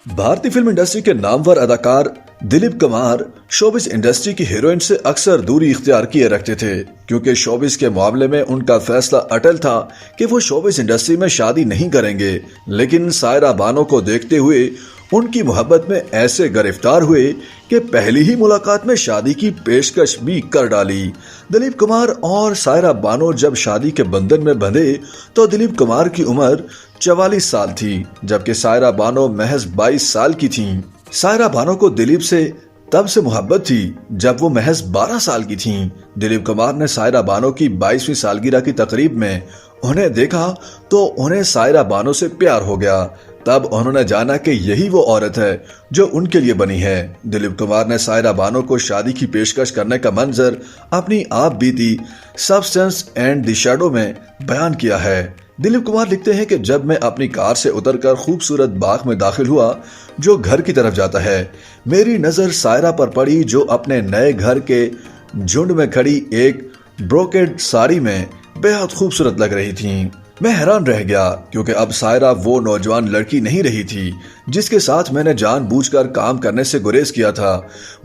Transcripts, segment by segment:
भारतीय film industry के नामवर अदाकार दिलीप कुमार शोबिस इंडस्ट्री की हीरोइन से अक्सर दूरी इख्तियार किए रखते थे, क्योंकि शोबिस के मामले में उनका फैसला अटल था कि वो शोबिस इंडस्ट्री में शादी नहीं करेंगे। लेकिन सायरा बानो को देखते हुए उनकी मोहब्बत में ऐसे गिरफ्तार हुए कि पहली ही मुलाकात में शादी की पेशकश भी कर डाली। दिलीप कुमार और सायरा बानो जब शादी के बंधन में बंधे तो दिलीप कुमार की उम्र 44 साल थी, जबकि सायरा बानो महज 22 साल की थीं। सायरा बानो को दिलीप से तब से मोहब्बत थी जब वो महज 12 साल की थीं। दिलीप कुमार ने सायरा बानो की 22वीं सालगिरह की तकरीब में उन्हें देखा तो उन्हें सायरा बानो से प्यार हो गया। तब उन्होंने जाना कि यही वो औरत है जो उनके लिए बनी है। दिलीप कुमार ने सायरा बानो को शादी की पेशकश करने का मंजर अपनी आप बीती सब्सटेंस एंड द शैडो में बयान किया है। दिलीप कुमार लिखते हैं कि जब मैं अपनी कार से उतरकर खूबसूरत बाग में दाखिल हुआ जो घर की तरफ जाता है, मेरी नजर सायरा पर पड़ी जो अपने नए घर के झुंड में खड़ी एक ब्रोकेड साड़ी में बेहद खूबसूरत लग रही थीं। मैं हैरान रह गया क्योंकि अब सायरा वो नौजवान लड़की नहीं रही थी जिसके साथ मैंने जानबूझकर काम करने से गुरेज किया था।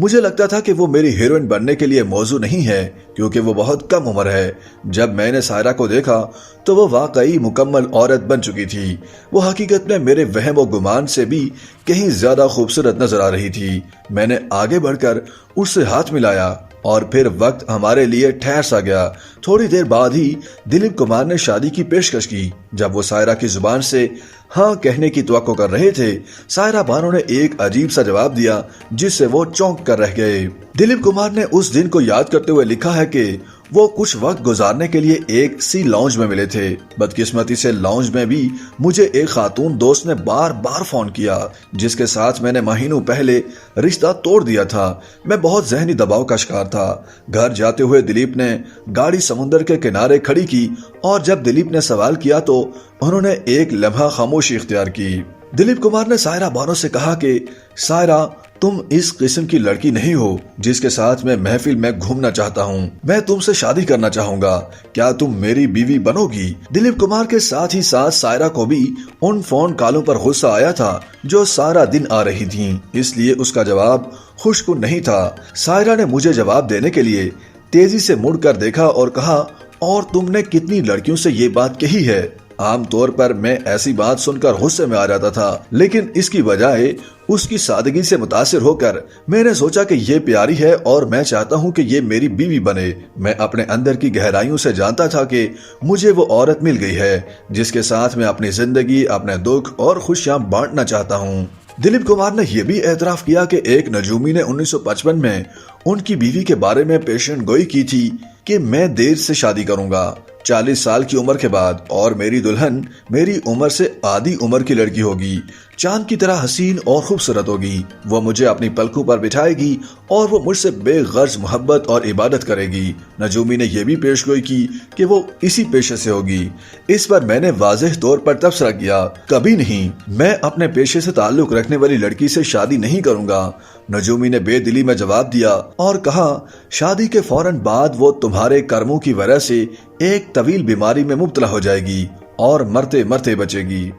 मुझे लगता था कि वो मेरी हीरोइन बनने के लिए मौजू नहीं है क्योंकि वो बहुत कम उम्र है। जब मैंने सायरा को देखा तो वो वाकई मुकम्मल औरत बन चुकी थी। वो हकीकत में मेरे वहम व गुमान से भी कहीं ज्यादा खूबसूरत नजर आ रही थी। मैंने आगे बढ़कर उससे हाथ मिलाया और फिर वक्त हमारे लिए ठहर सा गया। थोड़ी देर बाद ही दिलीप कुमार ने शादी की पेशकश की। जब वो सायरा की जुबान से हाँ कहने की तवक्को कर रहे थे, सायरा बानो ने एक अजीब सा जवाब दिया जिससे वो चौंक कर रह गए। दिलीप कुमार ने उस दिन को याद करते हुए लिखा है कि वो कुछ वक्त गुजारने के लिए एक सी लॉन्ज में मिले थे। बदकिस्मती से लॉन्ज में भी मुझे एक खातून दोस्त ने बार बार फोन किया जिसके साथ मैंने महीनों पहले रिश्ता तोड़ दिया था। मैं बहुत जहनी दबाव का शिकार था। घर जाते हुए दिलीप ने गाड़ी समुद्र के किनारे खड़ी की और जब दिलीप ने सवाल किया तो उन्होंने एक लम्हा खामोशी इख्तियार की। दिलीप कुमार ने सायरा बानो से कहा कि सायरा, तुम इस किस्म की लड़की नहीं हो जिसके साथ मैं महफिल में घूमना चाहता हूँ। मैं तुमसे शादी करना चाहूंगा। क्या तुम मेरी बीवी बनोगी? दिलीप कुमार के साथ ही साथ सायरा को भी उन फोन कॉलों पर गुस्सा आया था जो सारा दिन आ रही थीं, इसलिए उसका जवाब खुशकुन नहीं था। सायरा ने मुझे जवाब देने के लिए तेजी से मुड़कर देखा और कहा, और तुमने कितनी लड़कियों से ये बात कही है? आमतौर पर मैं ऐसी बात सुनकर गुस्से में आ जाता था, लेकिन इसकी बजाय उसकी सादगी से मुतासिर होकर मैंने सोचा कि ये प्यारी है और मैं चाहता हूँ कि ये मेरी बीवी बने। मैं अपने अंदर की गहराइयों से जानता था कि मुझे वो औरत मिल गई है जिसके साथ मैं अपनी जिंदगी, अपने दुख और खुशियाँ बांटना चाहता हूँ। दिलीप कुमार ने यह भी एतराफ किया कि एक नजूमी ने 1955 में उनकी बीवी के बारे में पेशन गोई की थी कि मैं देर से शादी करूंगा, 40 साल की उम्र के बाद, और मेरी दुल्हन मेरी उम्र से आधी उम्र की लड़की होगी, चांद की तरह हसीन और खूबसूरत होगी। वो मुझे अपनी पलकों पर बिठाएगी और वो मुझसे बेगर्ज मोहब्बत और इबादत करेगी। नजूमी ने यह भी पेशगोई की कि वो इसी पेशे से होगी। इस पर मैंने वाज़ेह तौर पर तबसरा किया, कभी नहीं, मैं अपने पेशे से ताल्लुक रखने वाली लड़की से शादी नहीं करूंगा। नजूमी ने बेदिली में जवाब दिया और कहा, शादी के फौरन बाद वो तुम्हारे कर्मों की वजह से एक तवील बीमारी में मुब्तला हो जाएगी और मरते मरते बचेगी।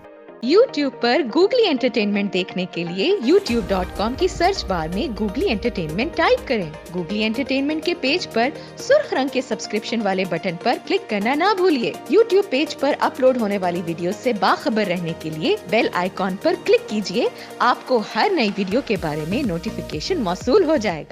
YouTube पर गूगली एंटरटेनमेंट देखने के लिए youtube.com की सर्च बार में गूगली एंटरटेनमेंट टाइप करें। गूगली एंटरटेनमेंट के पेज पर सुर्ख रंग के सब्सक्रिप्शन वाले बटन पर क्लिक करना ना भूलिए। YouTube पेज पर अपलोड होने वाली वीडियो से बाखबर रहने के लिए बेल आइकॉन पर क्लिक कीजिए। आपको हर नई वीडियो के बारे में नोटिफिकेशन मौसूल हो जाएगा।